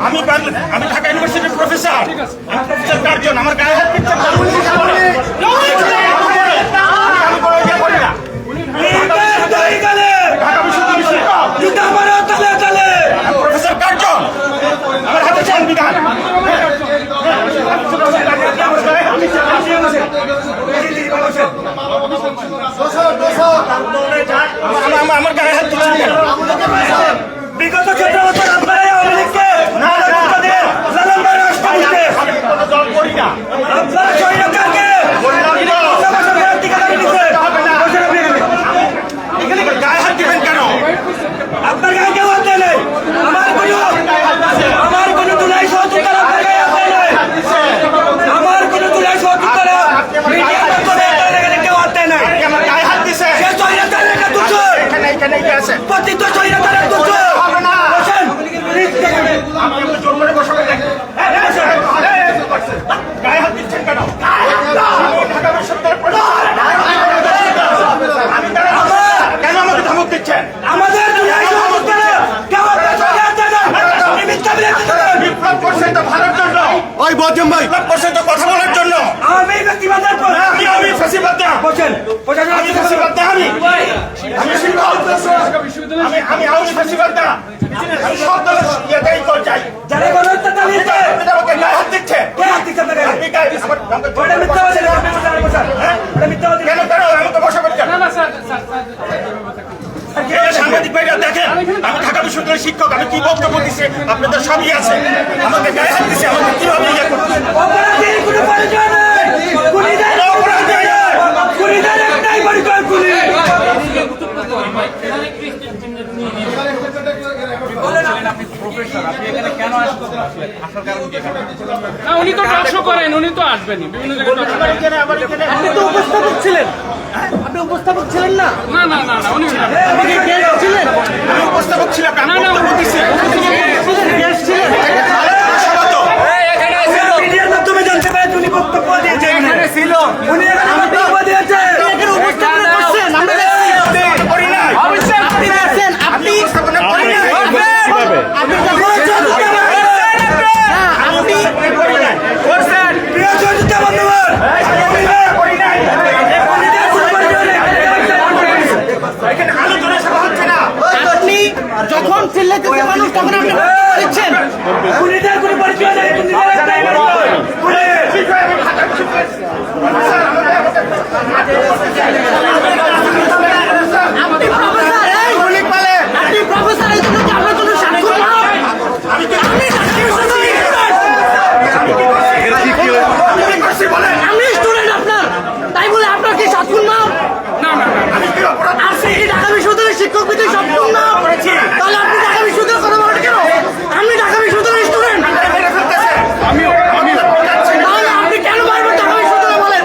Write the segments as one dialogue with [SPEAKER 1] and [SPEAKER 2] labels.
[SPEAKER 1] আমি ঢাকা ইউনিভার্সিটির professor Curzon আমার গায়ে হাত দিচ্ছেন প্রফেসর কার্জন আমার হাতে সংবিধান আমার গায়ে হাত দিচ্ছেন বিগত 14 বছর আপনারা আওয়ামী লীগকে গায়ে হাত দিবেন কেন? আপনার গায়ে কেউ হাত দেয় নাই। আমার কোনো তুলাই সহযোগিতা আপনার গায়ে হাত দেয় নাই। আমার কোনো তুলাই সহযোগিতা কেউ হাত দেয় নাই। গায়ে হাত দিছে সে স্বৈরাচারের একটা দোষ। এখানে আছে প্রতিত স্বৈরাচারের দোষ। বসেন আমি জোর করে বসাবো। গায়ে হাত দিচ্ছেন কেন? ঢাকা বিশ্ববিদ্যালয়ের কেন আমাকে ধমক দিচ্ছেন? আমাদের বিপ্লব করছেন তো ভালোর জন্য। ওই বজম ভাই বিপ্লব করছেন তো কথা বলার জন্য। আমি ব্যক্তিবাদের আমি ফাঁসিবাদ দেয়া বলছেন আমি ফাঁসিবাদ দেয়া আমি আওয়ামী ফাঁসিবাদ দেয়া আমি সব দলের ইয়েতেই তো চাই। যারা গণহত্যা চালিয়েছে আমাকে গায়ে হাত দিচ্ছে। কে হাত দিচ্ছে আপনাকে? আপনি গায়ে মিথ্যা বলছেন। কেন কেন আমি তো বসে বলছেন সাংবাদিক ভাইরা দেখেন আমি ঢাকা বিশ্ববিদ্যালয়ের শিক্ষক। আমি কি বক্তব্য দিচ্ছি আপনাদের সবই আছে। আমাকে গায়ে হাত দিচ্ছে আমাকে কিভাবে ইয়ে করছে?
[SPEAKER 2] উনি তো টকশো করেন, উনি তো আসবেনই বিভিন্ন জায়গায়।
[SPEAKER 3] আপনি তো উপস্থাপক ছিলেন, আপনি উপস্থাপক ছিলেন না?
[SPEAKER 2] না না না না, উনি
[SPEAKER 3] ছিলেন।
[SPEAKER 1] আমি উপস্থাপক ছিলাম না, বক্তব্য দিচ্ছি। মিডিয়ার মাধ্যমে জানতে পারে উনি বক্তব্য দিয়েছেন। ছিল উনি বক্তব্য দিয়েছেন।
[SPEAKER 3] উপস্থাপনা করছেন আমরা
[SPEAKER 1] করি না।
[SPEAKER 3] আপনি যখন চিল্লাতে মানুষ
[SPEAKER 1] খুনিদের কোনো পরিচয় নেই, খুনিদের একটাই পরিচয়, খুনি।
[SPEAKER 3] আপনি প্রফেসর এই জন্য কি আপনার কোনো স্বাক্ষর না? আমি স্টুডেন্ট আপনার, তাই বলে আপনার কি স্বাক্ষর না? আর সে কি ঢাকা বিশ্ববিদ্যালয়ের শিক্ষক বিদ্যালয় সম্পূর্ণ না? তাহলে আপনি ঢাকা বিশ্ববিদ্যালয় কথা বলেন কেন? আমি ঢাকা বিশ্ববিদ্যালয়ের স্টুডেন্ট। তাহলে আপনি কেন বারবার ঢাকা বিশ্ববিদ্যালয় বলেন?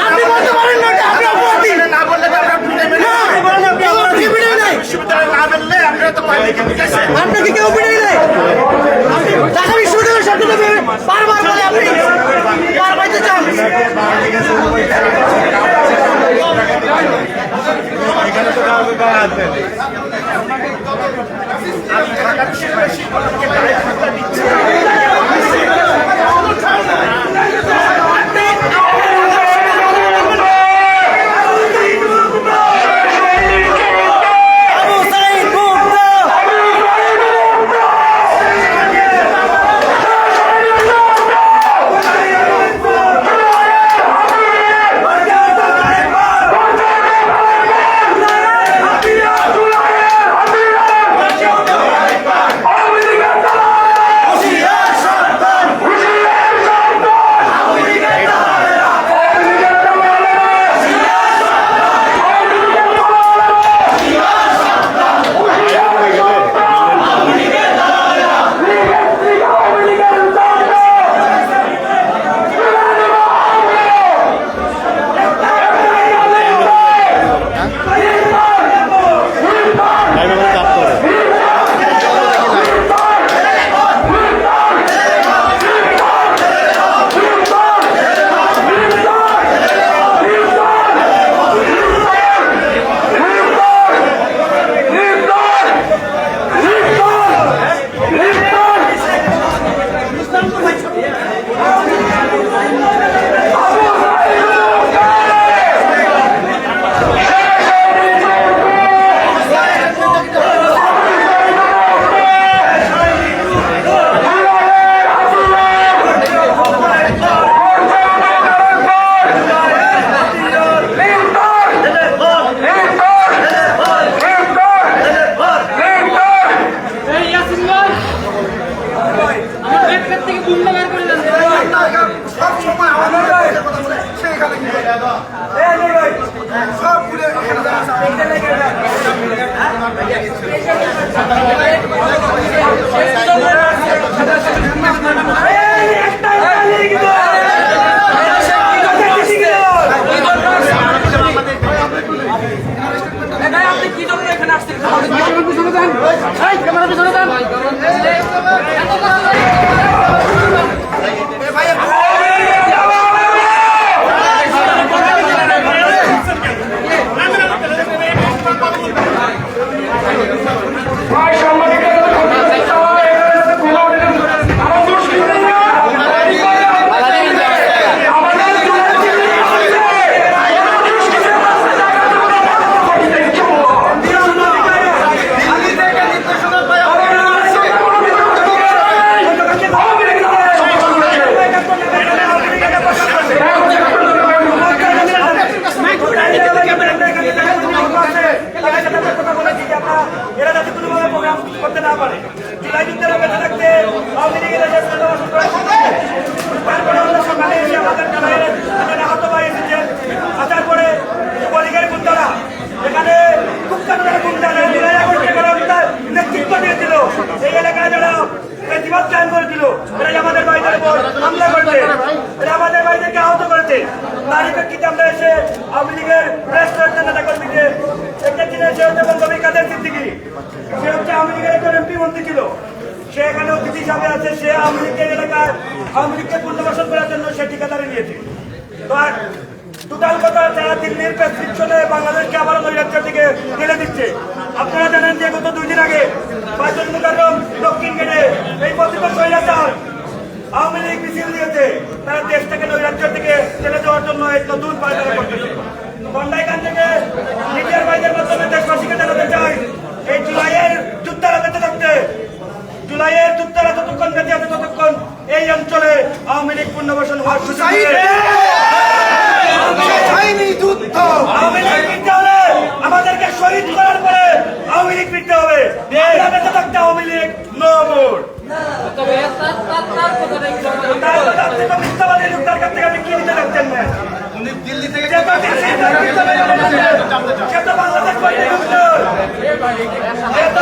[SPEAKER 3] আপনি বলতে পারেন না যে আপনি অপরাধী। না, কেউ আপনাকে বিদায় নেয়। আপনাকে কেউ বিদায় নেয়। আপনি ঢাকা বিশ্ববিদ্যালয়ের শব্দটা বারবার বলে আপনি পার পাইতে চান।
[SPEAKER 1] করতে না পারে জুলাই যুদ্ধের বেঁচে থাকতে আওয়ামী লীগের তারপরে আমরা সকালে এসে আমাদের আহত ভাই এসেছেন। আসার পরে যুবলীগের গুন্ডারা এখানে জুলাই আগস্টে নেতৃত্ব দিয়েছিল, এই এলাকায় যারা প্রতিবাদ চায়ন করেছিল, এরা আমাদের ভাইদের উপর হামলা করেছে, এরা আমাদের ভাইদেরকে আহত করেছে। তারই প্রেক্ষিতে আমরা এসে আওয়ামী লীগের প্রেস নেতা কর্মীকে একটা জিনিস বঙ্গবী কাদের সিদ্দিকী, সে হচ্ছে আওয়ামী লীগের একজন এমপি মন্ত্রী ছিল, সে এখানে অতিথি হিসাবে আছে, সে আওয়ামী লীগের এলাকায় আওয়ামী লীগকে পুনর্বাসন করার জন্য সে ঠিকাদারি নিয়েছে। তো আর টোটাল কথা যারা দিল্লির প্রেসক্রিপশনে বাংলাদেশকে আবারও নৈরাজ্যের দিকে ঠেলে দিচ্ছে। আপনারা জানেন যে গত 2 দিন আগে বাইতুল মুকাররম দক্ষিণ গেটে এই প্রতিপক্ষ স্বৈরাচার আওয়ামী লীগ মিছিল দিয়েছে, তারা দেশটাকে নৈরাজ্যের দিকে ঠেলে দেওয়ার জন্য এক নতুন পায়তারা করতেছে। বন্ডাইকান থেকে মিডিয়ার বাইদের মাধ্যমে দেশবাসীকে জানাতে চাই, এই জুলাইয়ের যুদ্ধের বেঁচে থাকতে, জুলাইয়ের যুদ্ধের যতক্ষণ পেতে হবে ততক্ষণ এই অঞ্চলে আওয়ামী লীগ পুনর্বাসন হওয়ার সুযোগ নেই। আওয়ামী লীগ ফিরতে হলে আমাদেরকে শহীদ করার পরে আওয়ামী লীগ ফিরতে হবে। আমরা বেঁচে থাকতে আওয়ামী লীগ নো মোর। মিথ্যাবাদী লোক তার কাছ থেকে আপনি কি নিতে যাচ্ছেন না?
[SPEAKER 4] দিল্লি থেকে
[SPEAKER 1] সে তো বাংলাদেশ করতে ঢুকলো। সে তো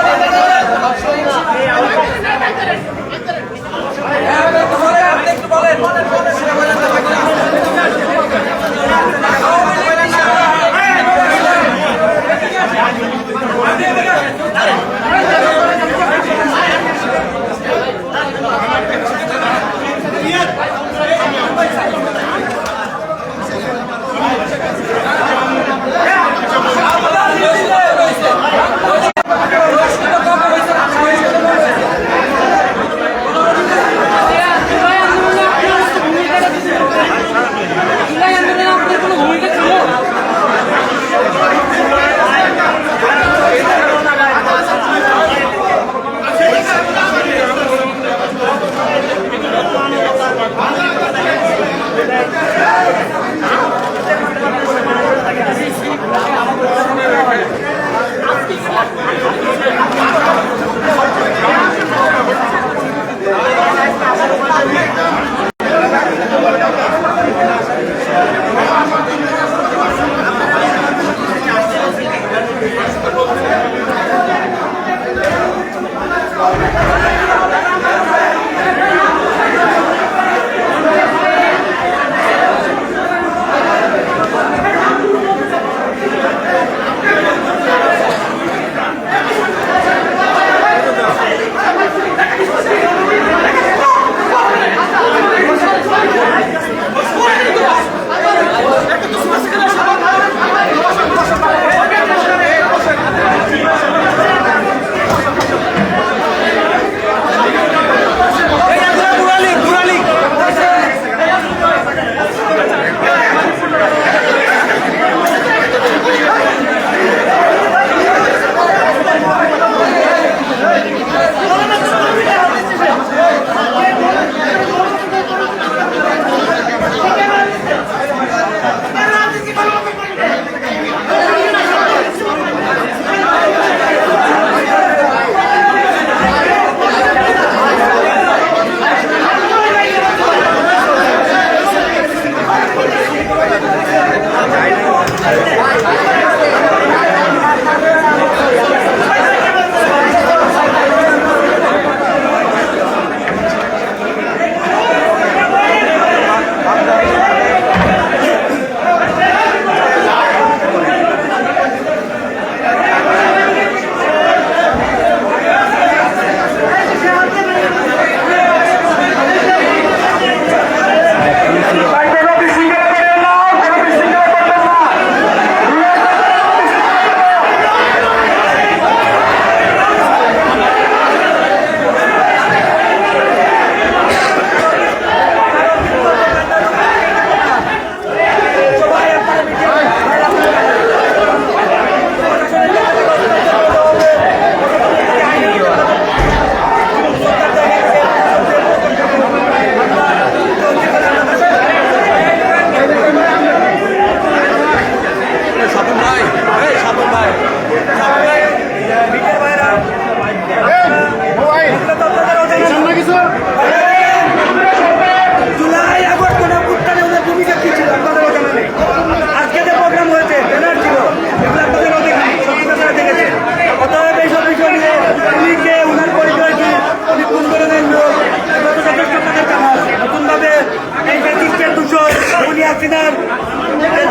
[SPEAKER 1] হাসিনার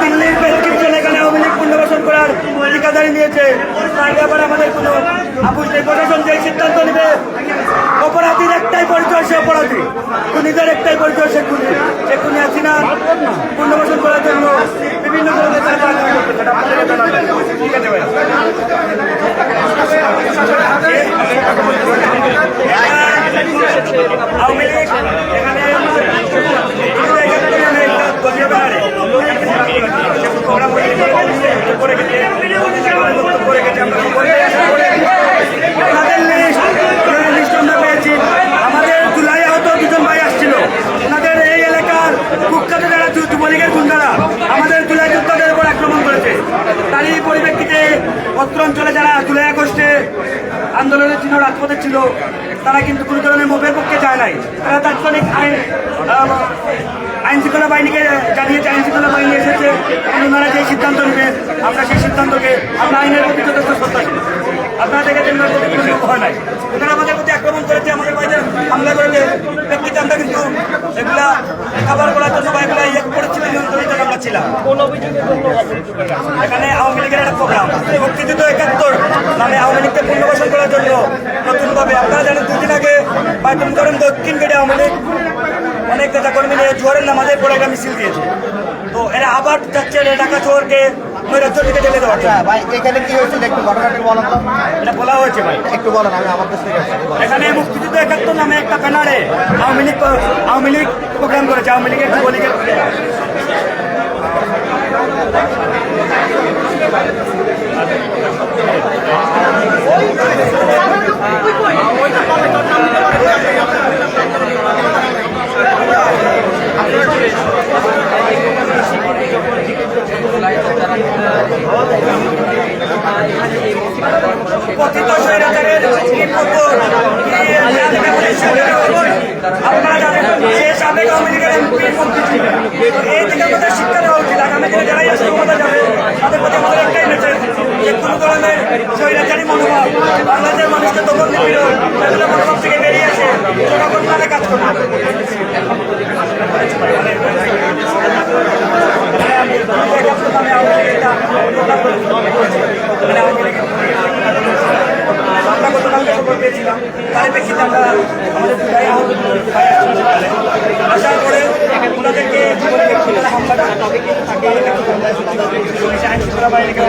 [SPEAKER 1] দিল্লির প্রেসক্রিপশন এখানে আওয়ামী লীগ পুনর্বাসন করার ঠিকাদারি নিয়েছে। তাহলে আবার আমাদের কোনো আপোষ নেই। প্রশাসন যে সিদ্ধান্ত নেবে, অপরাধীর একটাই পরিচয়, সে অপরাধী। খুনিদের একটাই পরিচয়, সে খুনি। সে খুনি হাসিনা পুনর্বাসন করার জন্য বিভিন্ন ধরনের ঠিক আছে ভাই। আওয়ামী লীগ এখানে আমাদের জুলাই পদে ছিল তারা কিন্তু কোনো ধরনের মোবের পক্ষে যায় নাই। তারা তাৎক্ষণিক আইন শৃঙ্খলা বাহিনীকে জানিয়েছে, আইন শৃঙ্খলা বাহিনী এসেছে এবং ওনারা যে সিদ্ধান্ত নেবে আমরা সেই সিদ্ধান্তকে আমরা আইনের প্রতি যথেষ্ট শ্রদ্ধাশীল। আপনারা দেখেছেন কোনো ভয় নাই। ওনারা আমাদের প্রতি আক্রমণ করেছে, আমাদের বাড়িতে হামলা করেছে, ব্যক্তিতে আমরা কিন্তু এগুলা খাবার করার জন্য বা এগুলা ইয়ে করেছিল নিয়ন্ত্রণের জন্য আমরা ছিলাম। এখানে আওয়ামী লীগের একটা প্রোগ্রাম মুক্তিযুদ্ধ ৭১ নামে আওয়ামী লীগকে পুনর্বাসন করার জন্য নতুনভাবে আপনারা জানেন 2 দিন আগে বাইতুল মোকাররম দক্ষিণ গেটে আওয়ামী লীগ অনেক নেতা কর্মী নিয়ে জোয়ারের নামাজের পরে একটা মিছিল দিয়েছে। তো এরা আবার যাচ্ছে ঢাকা শহরকে নৈরাজ্য দিকে ঠেলে দেওয়ার জন্য।
[SPEAKER 4] ভাই এখানে কি হয়েছিল একটু ঘটনাটা বলেন তো।
[SPEAKER 1] এটা বলা হয়েছে ভাই,
[SPEAKER 4] একটু বলেন, আমি আমার দেশ থেকে আসছি।
[SPEAKER 1] এখানে মুক্তিযুদ্ধ ৭১ নামে একটা ব্যানারে আওয়ামী লীগ প্রোগ্রাম করেছে, আওয়ামী লীগের যুবলীগের কথিত স্বৈরাচারের আপনারা জানেন সে সাবেক আওয়ামী লীগের এমপি মন্ত্রী ছিল। এই থেকে আমাদের শিক্ষা দেওয়া উচিত। আগামী দিনে যারাই আসলে ক্ষমতা যাবে তাদের প্রতি আমাদের একটাই মেসেজ যে কোনো ধরনের স্বৈরাচারী মনোভাব বাংলাদেশের মানুষকে দখল নিপীড়ন এগুলো মনোভাব থেকে বেরিয়ে আসে জনগণ তাদের কাজ করবে। আমরা গতকালকে খবর পেয়েছিলাম, তার প্রেক্ষিতে আমরা আমাদের আসার পরে ওনাদেরকে হামলাটা আইন শৃঙ্খলা বাহিনীকে